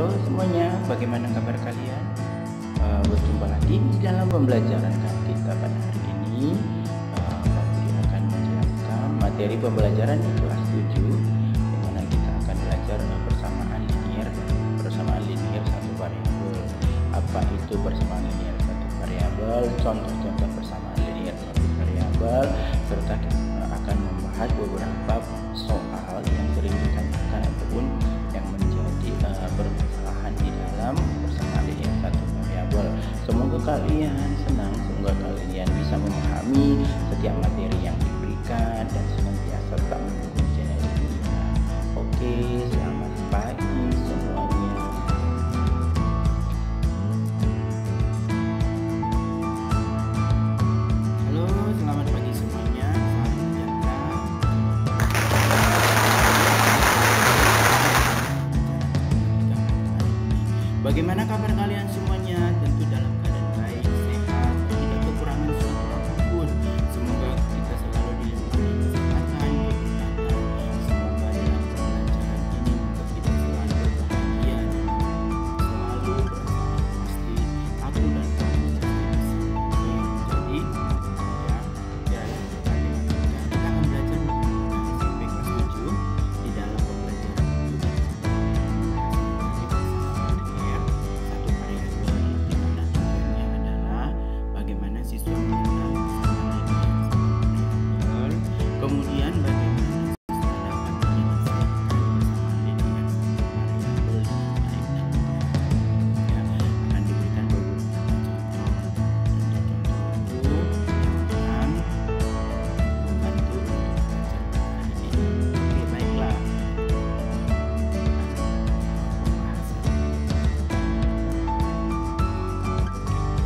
Halo semuanya, bagaimana kabar kalian? Berjumpa lagi di dalam pembelajaran kita pada hari ini. Fabri akan menjelaskan materi pembelajaran di kelas 7, di mana kita akan belajar persamaan linier satu variabel. Apa itu persamaan linier satu variabel? Contoh-contoh persamaan linier satu variabel, serta kita akan membahas beberapa soal yang sering ditanyakan ataupun yang menjadi permasalahan di dalam persamaan linier satu variabel. Semoga kalian senang, semoga kalian bisa memahami setiap materi yang diberikan dan senantiasa tetap mendukung channel ini. Oke, selamat pagi semuanya. Halo, selamat pagi semuanya. Salam sejahtera. Bagaimana kabar kalian semuanya? Tentu dalam keadaan baik, sehat, tidak kekurangan suatu apapun. Semoga kita selalu dilindungi kesehatan, keberkatan. Semoga dalam pembelajaran ini untuk kita selalu berbahagia, selalu bersama pasti aku dan kamu pasti bisa. Jadi kita akan belajar sampai kelas 7 di dalam pembelajaran itu. Bagaimana siswa mengenal persamaan linier satu variabel, kemudian bagaimana siswa dapat menyelesaikan persamaan linier satu variabel dengan baik dan benar. Ya, akan diberikan beberapa contoh. Contoh-contoh itu akan membantu untuk belajar pada hari ini. Oke, baiklah.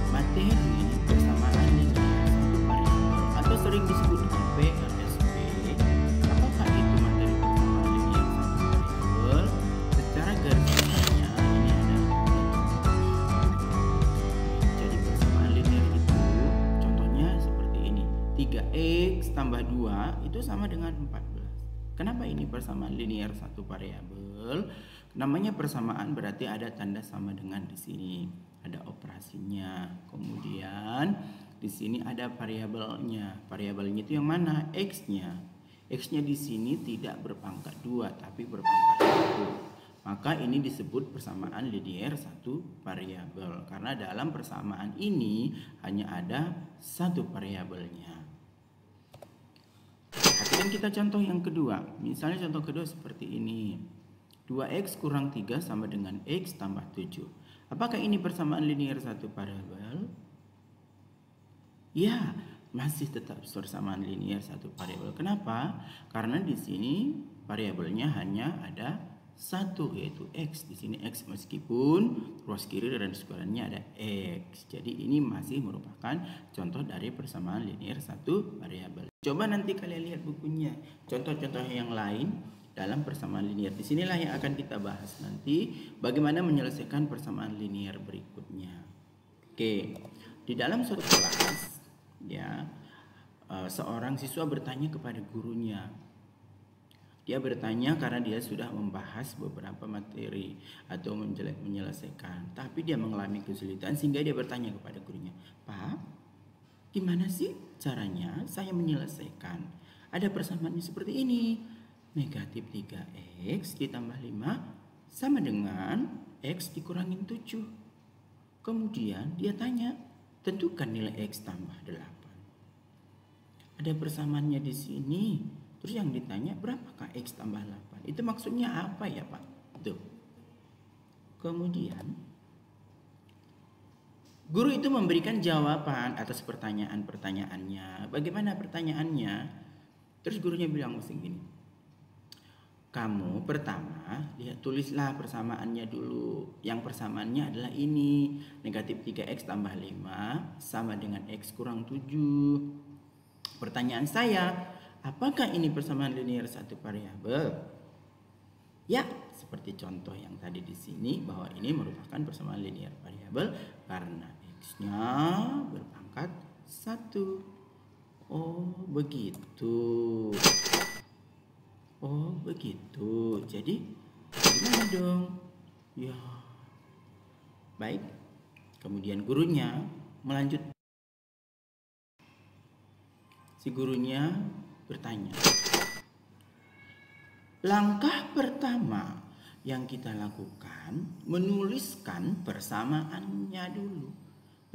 Materi persamaan linier satu variabel atau sering disebut dengan PLSP. Apakah itu materi persamaan linier satu variabel? Secara garis besarnya ini ada. Jadi persamaan linier itu contohnya seperti ini. 3x tambah 2 itu sama dengan 14. Kenapa ini persamaan linier satu variabel? Namanya persamaan berarti ada tanda sama dengan di sini. Ada operasinya. Kemudian di sini ada variabelnya. Variabelnya itu yang mana? X-nya. X-nya di sini tidak berpangkat 2 tapi berpangkat 1. Maka ini disebut persamaan linier satu variabel karena dalam persamaan ini hanya ada satu variabelnya. Perhatikan kita contoh yang kedua. Misalnya contoh kedua seperti ini. 2x kurang 3 sama dengan x tambah 7. Apakah ini persamaan linier satu variabel? Ya, masih tetap persamaan linier satu variabel. Kenapa? Karena di sini variabelnya hanya ada satu, yaitu x. Di sini x meskipun ruas kiri dan sekuarannya ada x. Jadi ini masih merupakan contoh dari persamaan linier satu variabel. Coba nanti kalian lihat bukunya. Contoh-contoh yang lain dalam persamaan linier. Di sinilah yang akan kita bahas nanti bagaimana menyelesaikan persamaan linier berikutnya. Oke, di dalam suatu kelas ya seorang siswa bertanya kepada gurunya. Dia bertanya karena dia sudah membahas beberapa materi atau menyelesaikan, tapi dia mengalami kesulitan sehingga dia bertanya kepada gurunya, "Pak, gimana sih caranya saya menyelesaikan? Ada persamaannya seperti ini. Negatif 3x ditambah 5 sama dengan x dikurangin 7. Kemudian dia tanya, tentukan nilai x tambah 8. Ada persamaannya di sini. Terus yang ditanya, berapakah x tambah 8? Itu maksudnya apa ya Pak? Tuh. Kemudian guru itu memberikan jawaban atas pertanyaan-pertanyaannya. Bagaimana pertanyaannya? Terus gurunya bilang begini. Kamu pertama tulislah persamaannya dulu. Yang persamaannya adalah ini. Negatif 3x tambah 5 sama dengan x kurang 7. Pertanyaan saya, apakah ini persamaan linier satu variabel? Ya, seperti contoh yang tadi di sini bahwa ini merupakan persamaan linier variabel karena x-nya berpangkat 1. Oh, begitu. Oh begitu. Jadi gimana dong? Ya Baik, kemudian gurunya melanjut. Si gurunya bertanya, langkah pertama yang kita lakukan menuliskan persamaannya dulu.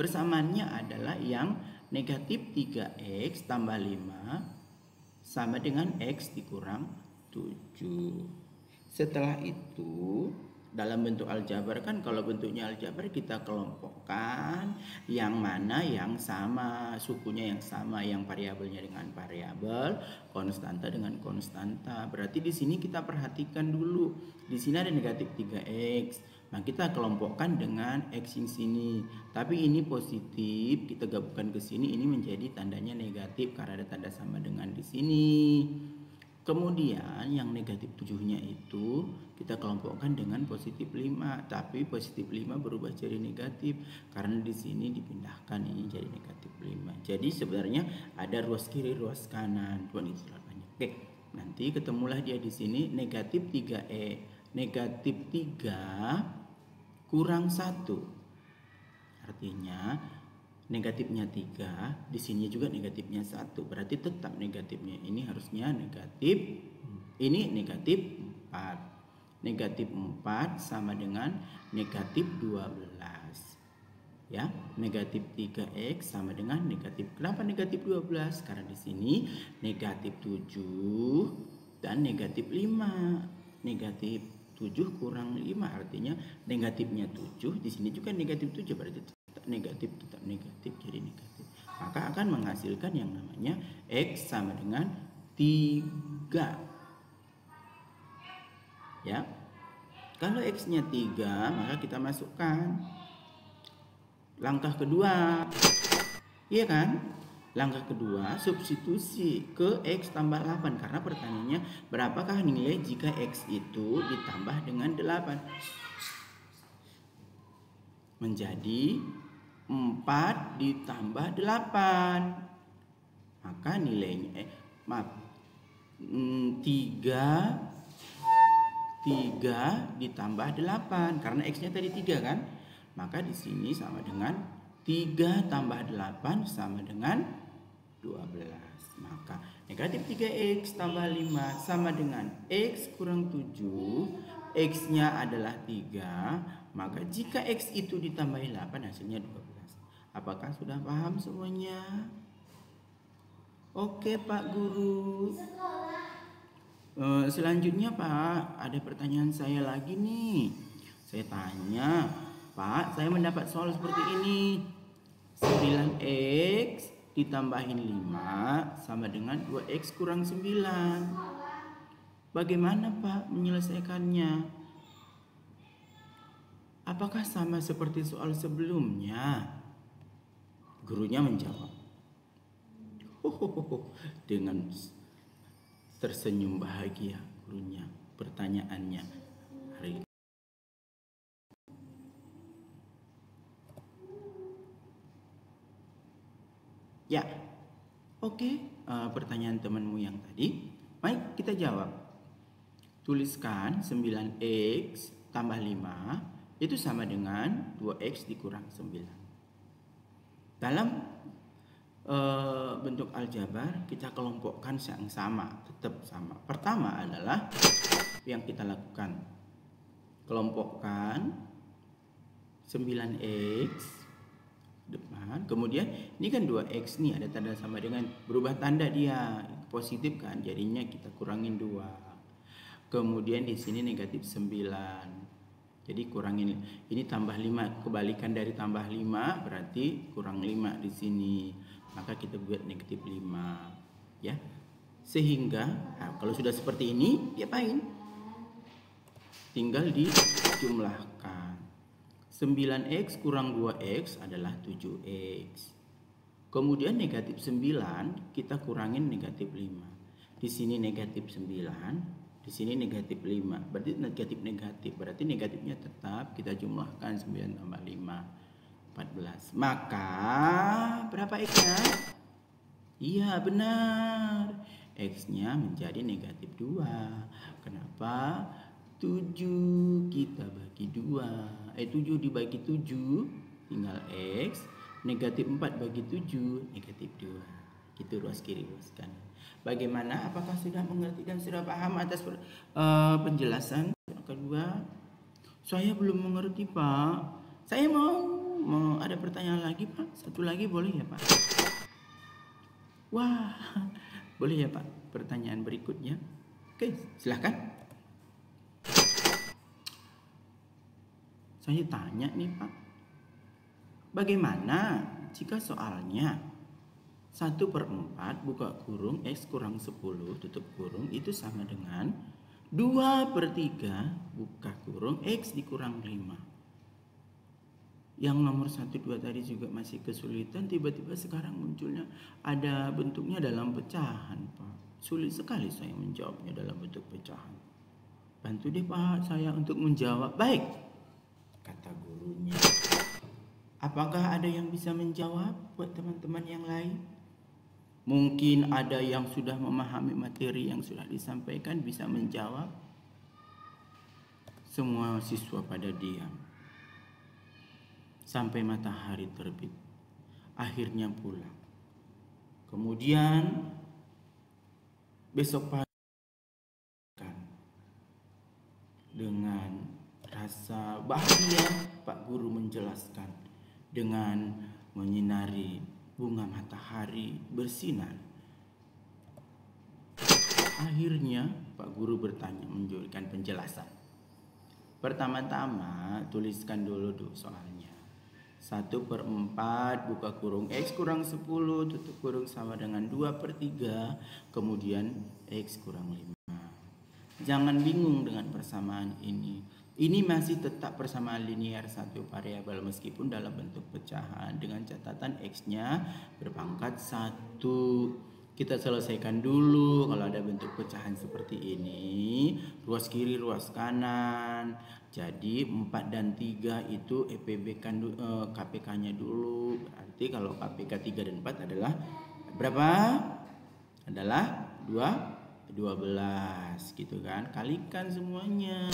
Persamaannya adalah yang negatif 3x tambah 5 sama dengan x dikurang 7. Setelah itu dalam bentuk aljabar kan, kalau bentuknya aljabar kita kelompokkan yang mana yang sama, sukunya yang sama, yang variabelnya dengan variabel, konstanta dengan konstanta. Berarti di sini kita perhatikan dulu, di sini ada negatif 3x. Nah, kita kelompokkan dengan x yang sini. Tapi ini positif, kita gabungkan ke sini, ini menjadi tandanya negatif karena ada tanda sama dengan di sini. Kemudian yang negatif 7-nya itu kita kelompokkan dengan positif 5, tapi positif 5 berubah jadi negatif karena di sini dipindahkan ini jadi negatif 5. Jadi sebenarnya ada ruas kiri, ruas kanan. Tuan itu banyak. Oke, nanti ketemulah dia di sini negatif 3 negatif 3 kurang 1. Artinya negatifnya 3, di sini juga negatifnya 1. Berarti tetap negatifnya ini harusnya negatif, ini negatif 4. Negatif 4 sama dengan negatif 12. Ya, negatif 3x sama dengan negatif. Kenapa negatif 12? Karena di sini negatif 7 dan negatif 5. Negatif 7 kurang 5 artinya negatifnya 7, di sini juga negatif 7, berarti tetap negatif jadi negatif. Maka akan menghasilkan yang namanya x sama dengan 3. Ya. Kalau x-nya 3, maka kita masukkan langkah kedua. Iya kan? Langkah kedua, substitusi ke x tambah 8. Karena pertanyaannya berapakah nilai jika x itu ditambah dengan 8? Menjadi 4 ditambah 8. Maka nilainya 3 ditambah 8 karena x-nya tadi 3 kan? Maka di sini sama dengan 3 tambah 8 sama dengan 12. Maka negatif 3x tambah 5 sama dengan x kurang 7. X-nya adalah 3. Maka jika x itu ditambahi 8 hasilnya 12. Apakah sudah paham semuanya? Oke Pak Guru. Selanjutnya Pak, ada pertanyaan saya lagi nih. Saya tanya, Pak, saya mendapat soal seperti ini. 9x ditambahin 5 sama dengan 2x kurang 9. Bagaimana Pak menyelesaikannya? Apakah sama seperti soal sebelumnya? Gurunya menjawab dengan tersenyum bahagia. Gurunya pertanyaannya hari ini. Ya, oke. Pertanyaan temanmu yang tadi, baik kita jawab. Tuliskan 9x tambah 5 itu sama dengan 2x dikurang 9. Dalam bentuk aljabar kita kelompokkan yang sama, tetap sama. Pertama adalah yang kita lakukan, kelompokkan 9x depan, kemudian ini kan 2x nih ada tanda sama dengan, berubah tanda dia positif kan, jadinya kita kurangin 2. Kemudian di sini negatif 9, jadi kurangin ini tambah 5, kebalikan dari tambah 5 berarti kurang 5 di sini, maka kita buat negatif 5 ya. Sehingga kalau sudah seperti ini diapain? Tinggal dijumlahkan. 9x kurang 2x adalah 7x. Kemudian negatif 9 kita kurangin negatif 5. Di sini negatif 9, di sini negatif 5. Berarti negatif. Berarti negatifnya tetap kita jumlahkan 9 tambah 5, 14. Maka berapa x-nya? Iya benar. X-nya menjadi negatif 2. Kenapa? 7 kita bagi 2. 7 dibagi 7 tinggal X. Negatif 4 bagi 7 negatif 2. Gitu ruas kiri ruas kanan. Bagaimana? Apakah sudah mengerti dan sudah paham atas penjelasan? Yang kedua, saya belum mengerti Pak. Saya mau ada pertanyaan lagi Pak. Satu lagi boleh ya Pak? Wah, boleh ya Pak? Pertanyaan berikutnya. Oke, silahkan. Saya tanya nih Pak, bagaimana jika soalnya 1/4 buka kurung X kurang 10 tutup kurung itu sama dengan 2/3 buka kurung X dikurang 5. Yang nomor 1, 2 tadi juga masih kesulitan, tiba-tiba sekarang munculnya ada bentuknya dalam pecahan Pak. Sulit sekali saya menjawabnya dalam bentuk pecahan. Bantu deh Pak saya untuk menjawab. Baik, kata gurunya. Apakah ada yang bisa menjawab buat teman-teman yang lain? Mungkin ada yang sudah memahami materi yang sudah disampaikan bisa menjawab. Semua siswa pada diam. Sampai matahari terbit. Akhirnya pulang. Kemudian besok pagi dengan rasa bahagia Pak Guru menjelaskan dengan menyinari bunga matahari bersinar. Akhirnya Pak Guru bertanya memberikan penjelasan. Pertama-tama tuliskan dulu soalnya. 1/4 buka kurung X kurang 10 tutup kurung sama dengan 2/3 kemudian X kurang 5. Jangan bingung dengan persamaan ini. Ini masih tetap persamaan linear satu variabel meskipun dalam bentuk pecahan dengan catatan X-nya berpangkat 1. Kita selesaikan dulu kalau ada bentuk pecahan seperti ini. Ruas kiri, ruas kanan. Jadi 4 dan 3 itu EPB-kan KPK-nya dulu. Berarti kalau KPK 3 dan 4 adalah berapa? Adalah 12 gitu kan. Kalikan semuanya.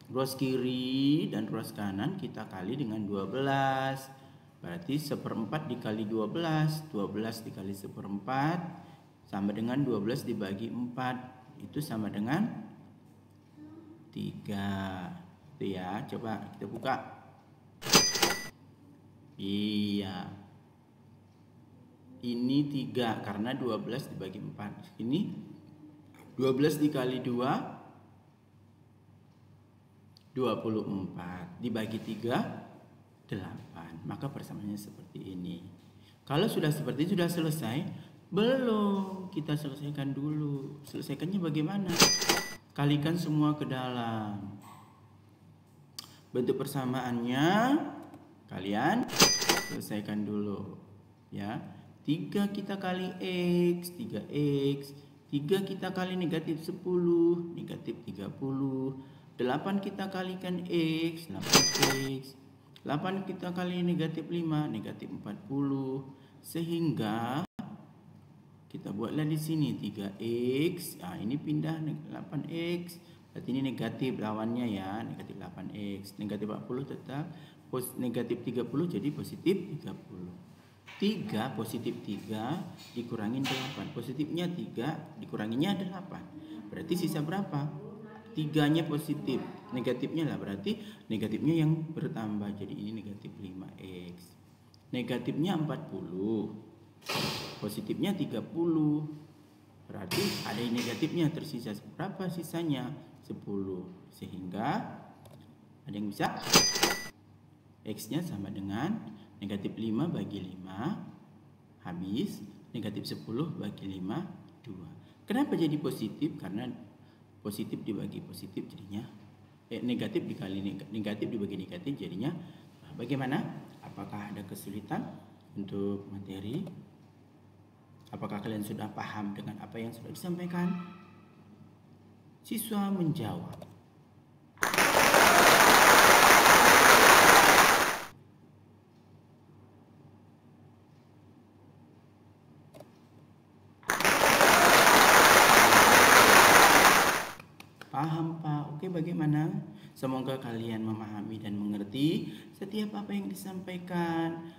Ruas kiri dan ruas kanan kita kali dengan 12. Berarti 1/4 dikali 12. 12 dikali 1/4 sama dengan 12 dibagi 4. Itu sama dengan 3. Itu ya. Coba kita buka. Iya. Ini 3 karena 12 dibagi 4. Ini 12 dikali 2 24 dibagi 3 8. Maka persamaannya seperti ini. Kalau sudah seperti itu sudah selesai? Belum, kita selesaikan dulu. Selesaikannya bagaimana? Kalikan semua ke dalam. Bentuk persamaannya kalian selesaikan dulu ya. 3 kita kali X 3X. 3 kita kali negatif 10 negatif 30. 8 kita kalikan X 8X. 8 kita kali negatif 5 negatif 40. Sehingga kita buatlah di sini 3X. Nah, ini pindah 8X. Berarti ini negatif lawannya ya, negatif 8X. Negatif 40 tetap negatif 30 jadi positif 30. 3 positif 3 dikurangin 8. Positifnya 3 dikuranginya 8. Berarti sisa berapa? 3-nya positif, negatifnya lah berarti negatifnya yang bertambah. Jadi ini negatif 5X. Negatifnya 40. Positifnya 30. Berarti ada yang negatifnya tersisa berapa sisanya? 10. Sehingga ada yang bisa X-nya sama dengan negatif 5 bagi 5 habis negatif 10 bagi 5 2. Kenapa jadi positif? Karena positif dibagi positif jadinya negatif dikali negatif dibagi negatif jadinya bagaimana? Apakah ada kesulitan untuk materi? Apakah kalian sudah paham dengan apa yang sudah disampaikan? Siswa menjawab. apa. Oke, bagaimana? Semoga kalian memahami dan mengerti setiap apa yang disampaikan.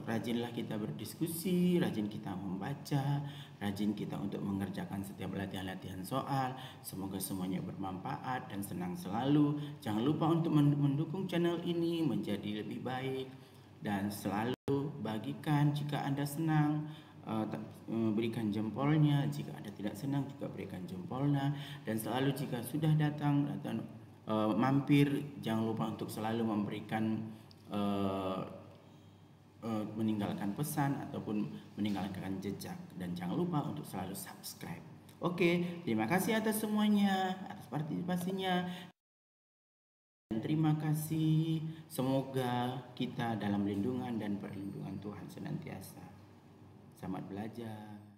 Rajinlah kita berdiskusi, rajin kita membaca, rajin kita untuk mengerjakan setiap latihan-latihan soal. Semoga semuanya bermanfaat dan senang selalu. Jangan lupa untuk mendukung channel ini menjadi lebih baik dan selalu bagikan jika Anda senang. Berikan jempolnya, jika Anda tidak senang juga berikan jempolnya, dan selalu jika sudah datang atau mampir, jangan lupa untuk selalu memberikan meninggalkan pesan ataupun meninggalkan jejak, dan jangan lupa untuk selalu subscribe. Oke, terima kasih atas semuanya, atas partisipasinya, dan terima kasih. Semoga kita dalam lindungan dan perlindungan Tuhan senantiasa. Selamat belajar.